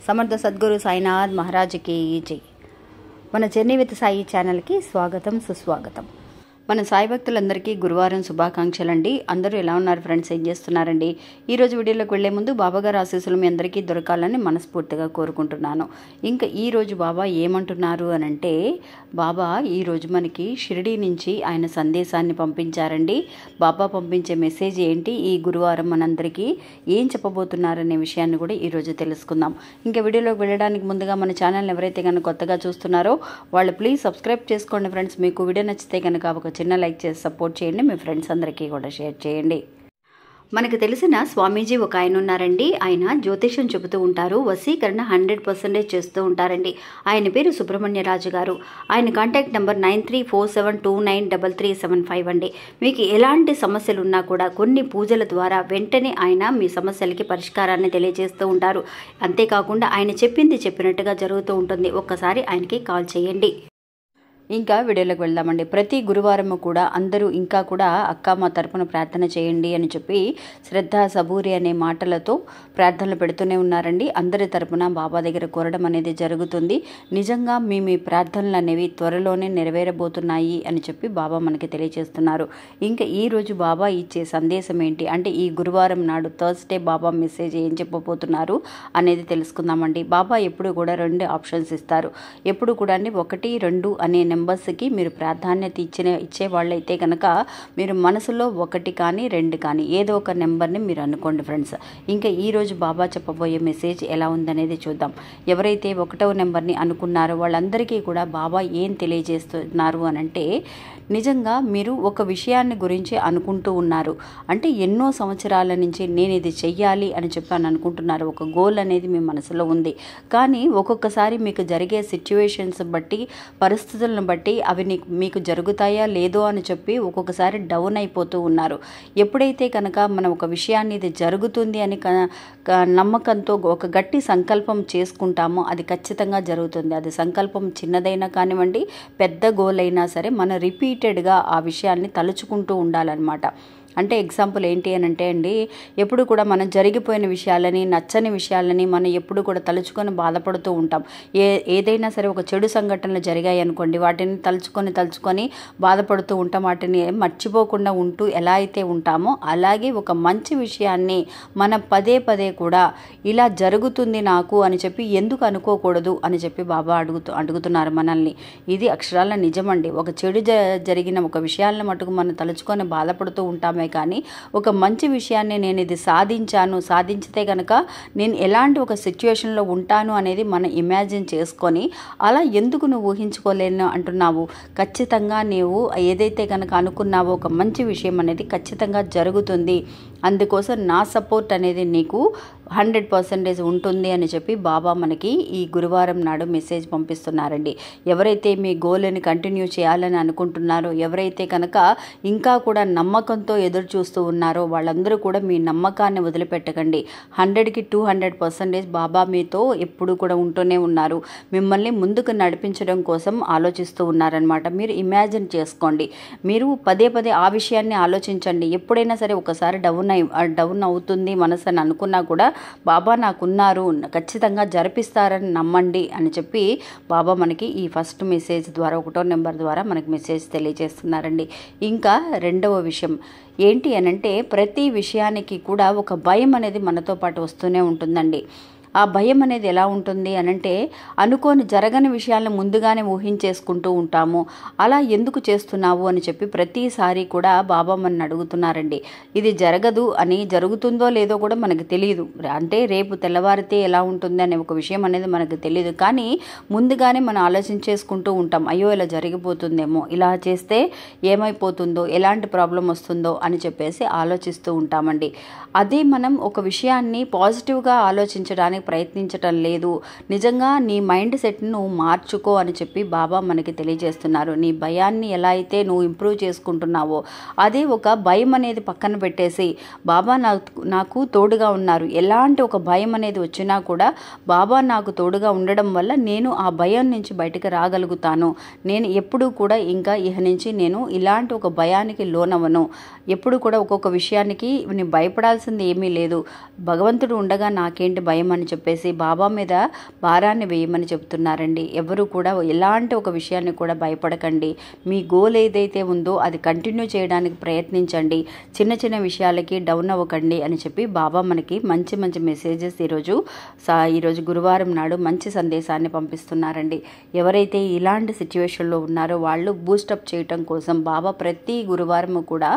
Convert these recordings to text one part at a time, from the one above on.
సమర్థ సద్గురు సాయినాథ్ మహారాజ్కి జై. మన జర్నీ విత్ సాయి ఛానల్కి స్వాగతం, సుస్వాగతం. మన సాయి భక్తులందరికీ గురువారం శుభాకాంక్షలు అండి. అందరూ ఎలా ఉన్నారు ఫ్రెండ్స్? ఏం చేస్తున్నారండి? ఈరోజు వీడియోలోకి వెళ్లే ముందు బాబాగారు ఆశీస్సులు మీ అందరికీ దొరకాలని మనస్ఫూర్తిగా కోరుకుంటున్నాను. ఇంకా ఈరోజు బాబా ఏమంటున్నారు అనంటే, బాబా ఈరోజు మనకి షిరిడీ నుంచి ఆయన సందేశాన్ని పంపించారండి. బాబా పంపించే మెసేజ్ ఏంటి, ఈ గురువారం మనందరికీ ఏం చెప్పబోతున్నారనే విషయాన్ని కూడా ఈరోజు తెలుసుకుందాం. ఇంకా వీడియోలోకి వెళ్ళడానికి ముందుగా మన ఛానల్ని ఎవరైతే కనుక కొత్తగా చూస్తున్నారో వాళ్ళు ప్లీజ్ సబ్స్క్రైబ్ చేసుకోండి ఫ్రెండ్స్. మీకు వీడియో నచ్చితే కనుక ఒక చిన్న లైక్ చేసి సపోర్ట్ చేయండి. మీ ఫ్రెండ్స్ అందరికీ కూడా షేర్ చేయండి. మనకు తెలిసిన స్వామీజీ ఒక ఆయన ఉన్నారండి. ఆయన జ్యోతిషం చెబుతూ ఉంటారు, వశీకరణ 100% చేస్తూ ఉంటారండి. ఆయన పేరు సుబ్రహ్మణ్యరాజు గారు. ఆయన కాంటాక్ట్ నెంబర్ 9347293375 అండి. మీకు ఎలాంటి సమస్యలు ఉన్నా కూడా కొన్ని పూజల ద్వారా వెంటనే ఆయన మీ సమస్యలకి పరిష్కారాన్ని తెలియజేస్తూ ఉంటారు. అంతేకాకుండా ఆయన చెప్పింది చెప్పినట్టుగా జరుగుతూ ఉంటుంది. ఒక్కసారి ఆయనకి కాల్ చేయండి. ఇంకా వీడియోలోకి వెళ్దామండి. ప్రతి గురువారము కూడా అందరూ ఇంకా కూడా అక్క మా తరపున ప్రార్థన చేయండి అని చెప్పి శ్రద్ధ సబూరి అనే మాటలతో ప్రార్థనలు పెడుతూనే ఉన్నారండి. అందరి తరపున బాబా దగ్గర కోరడం అనేది జరుగుతుంది. నిజంగా మీ ప్రార్థనలు అనేవి త్వరలోనే నెరవేరబోతున్నాయి అని చెప్పి బాబా మనకి తెలియజేస్తున్నారు. ఇంకా ఈరోజు బాబా ఇచ్చే సందేశం ఏంటి అంటే, ఈ గురువారం నాడు థర్స్డే బాబా మెసేజ్ ఏం చెప్పబోతున్నారు అనేది తెలుసుకుందామండి. బాబా ఎప్పుడు కూడా 2 ఆప్షన్స్ ఇస్తారు. ఎప్పుడు కూడా 1, 2 అనే నెంబర్స్కి మీరు ప్రాధాన్యత ఇచ్చే వాళ్ళైతే కనుక మీరు మనసులో 1 కానీ 2 కానీ ఏదో ఒక నెంబర్ని మీరు అనుకోండి ఫ్రెండ్స్. ఇంకా ఈరోజు బాబా చెప్పబోయే మెసేజ్ ఎలా ఉందనేది చూద్దాం. ఎవరైతే 1వ నెంబర్ని అనుకున్నారో వాళ్ళందరికీ కూడా బాబా ఏం తెలియజేస్తున్నారు అనంటే, నిజంగా మీరు ఒక విషయాన్ని గురించి అనుకుంటూ ఉన్నారు. అంటే ఎన్నో సంవత్సరాల నుంచి నేను ఇది చెయ్యాలి అని చెప్పి అనుకుంటున్నారు. ఒక గోల్ అనేది మీ మనసులో ఉంది. కానీ ఒక్కొక్కసారి మీకు జరిగే సిచ్యువేషన్స్ బట్టి, పరిస్థితులను బట్టి అవి మీకు జరుగుతాయా లేదో అని చెప్పి ఒక్కొక్కసారి డౌన్ అయిపోతూ ఉన్నారు. ఎప్పుడైతే కనుక మనం ఒక విషయాన్ని ఇది జరుగుతుంది అని నమ్మకంతో ఒక గట్టి సంకల్పం చేసుకుంటామో అది ఖచ్చితంగా జరుగుతుంది. అది సంకల్పం చిన్నదైనా కానివ్వండి, పెద్ద గోల్ అయినా సరే మనం రిపీటెడ్గా ఆ విషయాన్ని తలుచుకుంటూ ఉండాలన్నమాట. అంటే ఎగ్జాంపుల్ ఏంటి అని అంటే అండి, ఎప్పుడు కూడా మనం జరిగిపోయిన విషయాలని, నచ్చని విషయాలని మనం ఎప్పుడు కూడా తలుచుకొని బాధపడుతూ ఉంటాం. ఏదైనా సరే ఒక చెడు సంఘటనలు జరిగాయి అనుకోండి, వాటిని తలుచుకొని బాధపడుతూ ఉంటాం. వాటిని మర్చిపోకుండా ఉంటూ ఎలా అయితే ఉంటామో అలాగే ఒక మంచి విషయాన్ని మనం పదే కూడా ఇలా జరుగుతుంది నాకు అని చెప్పి ఎందుకు అనుకోకూడదు అని చెప్పి బాబా అడుగుతున్నారు మనల్ని. ఇది అక్షరాల నిజమండి. ఒక చెడు జరిగిన ఒక విషయాలను మటుకు మనం తలుచుకొని బాధపడుతూ ఉంటాం. కానీ ఒక మంచి విషయాన్ని నేను ఇది సాధించితే కనుక నేను ఎలాంటి ఒక సిచ్యువేషన్లో ఉంటాను అనేది మనం ఇమాజిన్ చేసుకొని, అలా ఎందుకు నువ్వు ఊహించుకోలేను అంటున్నావు? ఖచ్చితంగా నీవు ఏదైతే కనుక అనుకున్నావో ఒక మంచి విషయం అనేది ఖచ్చితంగా జరుగుతుంది. అందుకోసం నా సపోర్ట్ అనేది నీకు 100% ఉంటుంది అని చెప్పి బాబా మనకి ఈ గురువారం నాడు మెసేజ్ పంపిస్తున్నారండి. ఎవరైతే మీ గోల్ని కంటిన్యూ చేయాలని అనుకుంటున్నారో, ఎవరైతే కనుక ఇంకా కూడా నమ్మకంతో ఎదురు చూస్తూ ఉన్నారో వాళ్ళందరూ కూడా మీ నమ్మకాన్ని వదిలిపెట్టకండి. 100కి 200% బాబా మీతో ఎప్పుడు కూడా ఉంటూనే ఉన్నారు. మిమ్మల్ని ముందుకు నడిపించడం కోసం ఆలోచిస్తూ ఉన్నారనమాట. మీరు ఇమాజిన్ చేసుకోండి. మీరు పదే ఆ విషయాన్ని ఆలోచించండి. ఎప్పుడైనా సరే ఒకసారి డౌన్ అవుతుంది మనసు అని అనుకున్నా కూడా బాబా నాకున్నారు, ఖచ్చితంగా జరిపిస్తారని నమ్మండి అని చెప్పి బాబా మనకి ఈ ఫస్ట్ మెసేజ్ ద్వారా 1వ నెంబర్ ద్వారా మనకి మెసేజ్ తెలియజేస్తున్నారండి. ఇంకా 2వ విషయం ఏంటి అనంటే, ప్రతి విషయానికి కూడా ఒక భయం అనేది మనతో పాటు వస్తూనే ఉంటుందండి. ఆ భయం అనేది ఎలా ఉంటుంది అనంటే, అనుకోని జరగని విషయాలను ముందుగానే ఊహించేసుకుంటూ ఉంటాము. అలా ఎందుకు చేస్తున్నావు అని చెప్పి ప్రతిసారి కూడా బాబా మనని అడుగుతున్నారండి. ఇది జరగదు అని, జరుగుతుందో లేదో కూడా మనకు తెలియదు. అంటే రేపు తెల్లవారితే ఎలా ఉంటుంది అనే ఒక విషయం అనేది మనకు తెలియదు. కానీ ముందుగానే మనం ఆలోచించేసుకుంటూ ఉంటాం. అయ్యో ఇలా జరిగిపోతుందేమో, ఇలా చేస్తే ఏమైపోతుందో, ఎలాంటి ప్రాబ్లం వస్తుందో అని చెప్పేసి ఆలోచిస్తూ ఉంటామండి. అదే మనం ఒక విషయాన్ని పాజిటివ్గా ఆలోచించడానికి ప్రయత్నించటం లేదు. నిజంగా నీ మైండ్ సెట్ని నువ్వు మార్చుకో అని చెప్పి బాబా మనకి తెలియజేస్తున్నారు. నీ భయాన్ని ఎలా అయితే నువ్వు ఇంప్రూవ్ చేసుకుంటున్నావో, అదే ఒక భయం అనేది పక్కన పెట్టేసి బాబా నాకు తోడుగా ఉన్నారు. ఎలాంటి ఒక భయం అనేది వచ్చినా కూడా బాబా నాకు తోడుగా ఉండడం వల్ల నేను ఆ భయం నుంచి బయటకు రాగలుగుతాను. నేను ఎప్పుడూ కూడా ఇంకా ఇహ నుంచి నేను ఇలాంటి ఒక భయానికి లోనవను. ఎప్పుడు కూడా ఒక్కొక్క విషయానికి నేను భయపడాల్సింది ఏమీ లేదు. భగవంతుడు ఉండగా నాకేంటి భయం అని చెప్పేసి బాబా మీద భారాన్ని వేయమని చెప్తున్నారండి. ఎవరు కూడా ఎలాంటి ఒక విషయాన్ని కూడా భయపడకండి. మీ గోల్ ఏదైతే ఉందో అది కంటిన్యూ చేయడానికి ప్రయత్నించండి. చిన్న చిన్న విషయాలకి డౌన్ అవ్వకండి అని చెప్పి బాబా మనకి మంచి మంచి మెసేజెస్ ఈరోజు గురువారం నాడు మంచి సందేశాన్ని పంపిస్తున్నారండి. ఎవరైతే ఇలాంటి సిచ్యువేషన్లో ఉన్నారో వాళ్ళు బూస్టప్ చేయటం కోసం బాబా ప్రతి గురువారం కూడా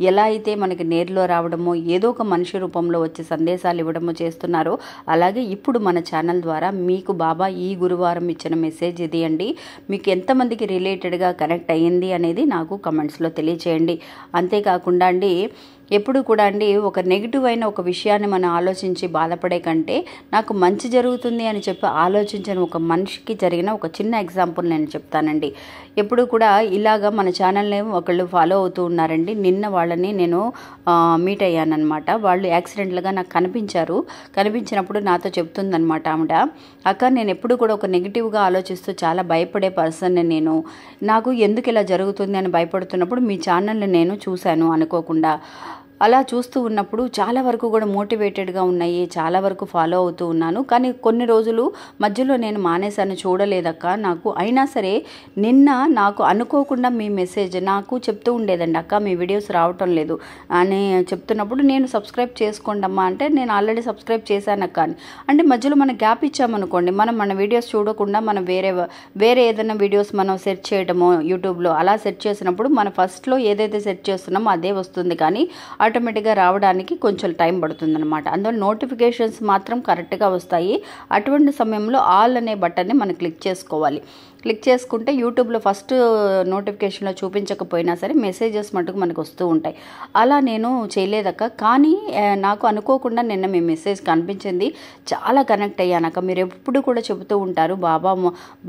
ఎలా అయితే మనకి నేరులో రావడమో ఏదో ఒక మనిషి రూపంలో వచ్చి సందేశాలు ఇవ్వడమో చేస్తున్నారో అలాగే ఇప్పుడు మన ఛానల్ ద్వారా మీకు బాబా ఈ గురువారం ఇచ్చిన మెసేజ్ ఇది అండి. మీకు ఎంతమందికి రిలేటెడ్గా కనెక్ట్ అయ్యింది అనేది నాకు కమెంట్స్లో తెలియచేయండి. అంతేకాకుండా అండి ఎప్పుడు కూడా అండి ఒక నెగిటివ్ అయిన ఒక విషయాన్ని మనం ఆలోచించి బాధపడే కంటే నాకు మంచి జరుగుతుంది అని చెప్పి ఆలోచించిన ఒక మనిషికి జరిగిన ఒక చిన్న ఎగ్జాంపుల్ నేను చెప్తానండి. ఎప్పుడు కూడా ఇలాగా మన ఛానల్ని ఒకళ్ళు ఫాలో అవుతూ ఉన్నారండి. నిన్న వాళ్ళని నేను మీట్ అయ్యానమాట. వాళ్ళు యాక్సిడెంట్లుగా నాకు కనిపించినప్పుడు నాతో చెప్తుందనమాట ఆవిడ, అక్క నేను ఎప్పుడు కూడా ఒక నెగిటివ్గా ఆలోచిస్తూ చాలా భయపడే పర్సన్ని నేను. నాకు ఎందుకు ఇలా జరుగుతుంది అని భయపడుతున్నప్పుడు మీ ఛానల్ని నేను చూశాను అనుకోకుండా. అలా చూస్తూ ఉన్నప్పుడు చాలా వరకు కూడా మోటివేటెడ్గా ఉన్నాయి, చాలా వరకు ఫాలో అవుతూ ఉన్నాను. కానీ కొన్ని రోజులు మధ్యలో నేను మానేశాను, చూడలేదక్క నాకు. అయినా సరే నిన్న నాకు అనుకోకుండా మీ మెసేజ్ నాకు చెప్తూ ఉండేదండి, అక్క మీ వీడియోస్ రావటం లేదు అని చెప్తున్నప్పుడు నేను సబ్స్క్రైబ్ చేసుకోండమ్మా అంటే నేను ఆల్రెడీ సబ్స్క్రైబ్ చేశానక్క అని. అంటే మధ్యలో మనం గ్యాప్ ఇచ్చామనుకోండి, మన వీడియోస్ చూడకుండా మనం వేరే ఏదైనా వీడియోస్ మనం సెర్చ్ చేయడమో యూట్యూబ్లో అలా సెర్చ్ చేసినప్పుడు మన ఫస్ట్లో ఏదైతే సెర్చ్ చేస్తున్నామో అదే వస్తుంది, కానీ ఆటోమేటిక్గా రావడానికి కొంచెం టైం పడుతుందన్నమాట. అందువల్ల నోటిఫికేషన్స్ మాత్రం కరెక్ట్గా వస్తాయి. అటువంటి సమయంలో ఆల్ అనే బటన్ని మనం క్లిక్ చేసుకోవాలి. క్లిక్ చేసుకుంటే యూట్యూబ్లో ఫస్ట్ నోటిఫికేషన్లో చూపించకపోయినా సరే మెసేజెస్ మటుకు మనకు వస్తూ ఉంటాయి. అలా నేను చేయలేదక్క, కానీ నాకు అనుకోకుండా నిన్న మీ మెసేజ్ కనిపించింది, చాలా కనెక్ట్ అయ్యానక్క. మీరు ఎప్పుడు కూడా చెబుతూ ఉంటారు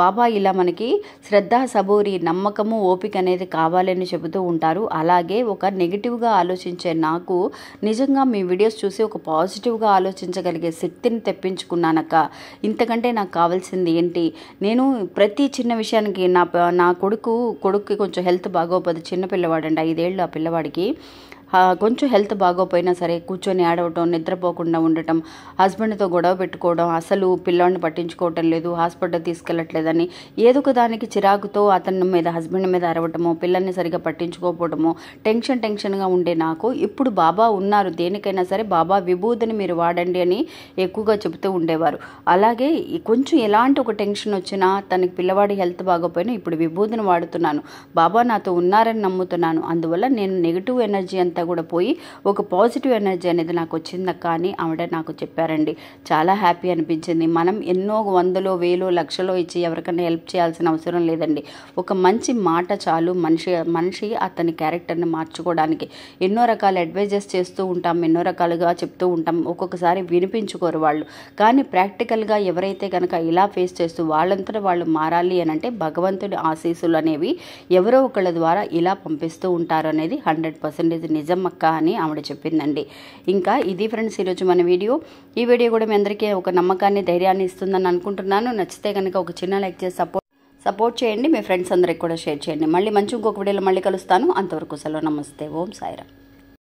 బాబా ఇలా మనకి శ్రద్ధ, సబూరి, నమ్మకము, ఓపిక అనేది కావాలని చెబుతూ ఉంటారు. అలాగే ఒక నెగిటివ్గా ఆలోచించే నాకు నిజంగా మీ వీడియోస్ చూసి ఒక పాజిటివ్గా ఆలోచించగలిగే శక్తిని తెప్పించుకున్నానక్క. ఇంతకంటే నాకు కావాల్సింది ఏంటి? నేను ప్రతి చిన్న విషయానికి నా కొడుక్కి కొంచెం హెల్త్ బాగోపోదు. చిన్న పిల్లవాడండి, 5 ఏళ్ళు ఆ పిల్లవాడికి. కొంచెం హెల్త్ బాగోపోయినా సరే కూర్చొని ఆడవటం, నిద్రపోకుండా ఉండటం, హస్బెండ్తో గొడవ పెట్టుకోవడం, అసలు పిల్లాడిని పట్టించుకోవటం లేదు, హాస్పిటల్ తీసుకెళ్ళట్లేదని ఏదో ఒక దానికి చిరాకుతో అతని మీద హస్బెండ్ మీద అరవటమో, పిల్లల్ని సరిగా పట్టించుకోకపోవడమో, టెన్షన్గా ఉండే నాకు ఇప్పుడు బాబా ఉన్నారు, దేనికైనా సరే బాబా విభూతిని మీరు వాడండి అని ఎక్కువగా చెబుతూ ఉండేవారు. అలాగే కొంచెం ఎలాంటి ఒక టెన్షన్ వచ్చినా, తనకి పిల్లవాడి హెల్త్ బాగోపోయినా ఇప్పుడు విభూతిని వాడుతున్నాను, బాబా నాతో ఉన్నారని నమ్ముతున్నాను. అందువల్ల నేను నెగిటివ్ ఎనర్జీ అంతా కూడా పోయి ఒక పాజిటివ్ ఎనర్జీ అనేది నాకు వచ్చిందక్క అని ఆవిడ నాకు చెప్పారండి. చాలా హ్యాపీ అనిపించింది. మనం ఎన్నో 100లో 1000లో 1,00,000లో ఇచ్చి ఎవరికైనా హెల్ప్ చేయాల్సిన అవసరం లేదండి. ఒక మంచి మాట చాలు మనిషి అతని క్యారెక్టర్ని మార్చుకోవడానికి. ఎన్నో రకాల అడ్వైజెస్ చేస్తూ ఉంటాం, ఎన్నో రకాలుగా చెప్తూ ఉంటాం, ఒక్కొక్కసారి వినిపించుకోరు వాళ్ళు. కానీ ప్రాక్టికల్గా ఎవరైతే కనుక ఇలా ఫేస్ చేస్తూ వాళ్ళంతటా వాళ్ళు మారాలి అని అంటే భగవంతుడి ఆశీస్సులు అనేవి ఎవరో ఒకళ్ళ ద్వారా ఇలా పంపిస్తూ ఉంటారు అనేది 100% నిజం అక్క అని ఆవిడ చెప్పిందండి. ఇంకా ఇది ఫ్రెండ్స్ ఈరోజు మన వీడియో. ఈ వీడియో కూడా మీ అందరికీ ఒక నమ్మకాన్ని, ధైర్యాన్ని ఇస్తుందని అనుకుంటున్నాను. నచ్చితే కనుక ఒక చిన్న లైక్ చేసి సపోర్ట్ చేయండి. మీ ఫ్రెండ్స్ అందరికి కూడా షేర్ చేయండి. మళ్ళీ ఇంకొక వీడియోలో మళ్ళీ కలుస్తాను. అంతవరకు సెలవు. నమస్తే. ఓం సాయిరామ్.